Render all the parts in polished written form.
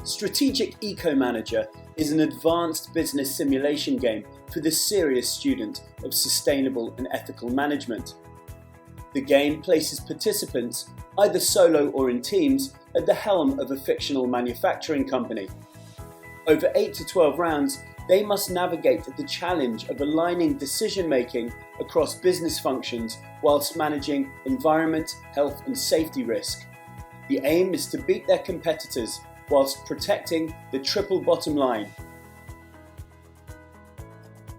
Strategic Eco Manager is an advanced business simulation game for the serious student of sustainable and ethical management. The game places participants, either solo or in teams, at the helm of a fictional manufacturing company. Over 8 to 12 rounds, they must navigate the challenge of aligning decision-making across business functions whilst managing environment, health and safety risk. The aim is to beat their competitors whilst protecting the triple bottom line.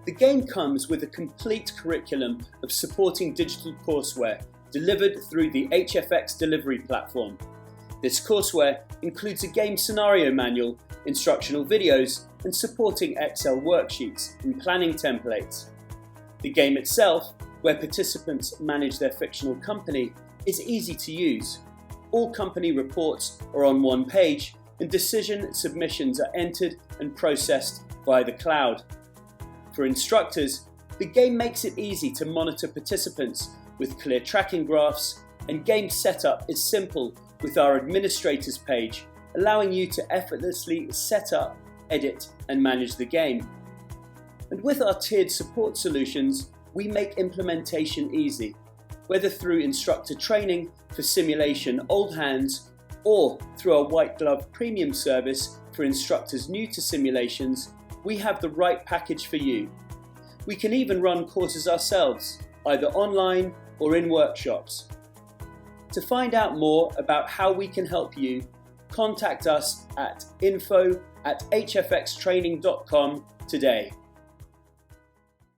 The game comes with a complete curriculum of supporting digital courseware delivered through the HFX delivery platform. This courseware includes a game scenario manual, instructional videos, and supporting Excel worksheets and planning templates. The game itself, where participants manage their fictional company, is easy to use. All company reports are on one page, and decision submissions are entered and processed via the cloud. For instructors, the game makes it easy to monitor participants with clear tracking graphs, and game setup is simple with our administrators page, allowing you to effortlessly set up, edit and manage the game. And with our tiered support solutions, we make implementation easy, whether through instructor training for simulation old hands or through our white glove premium service for instructors new to simulations. We have the right package for you. We can even run courses ourselves, either online or in workshops. To find out more about how we can help you, contact us at info@hfxtraining.com today.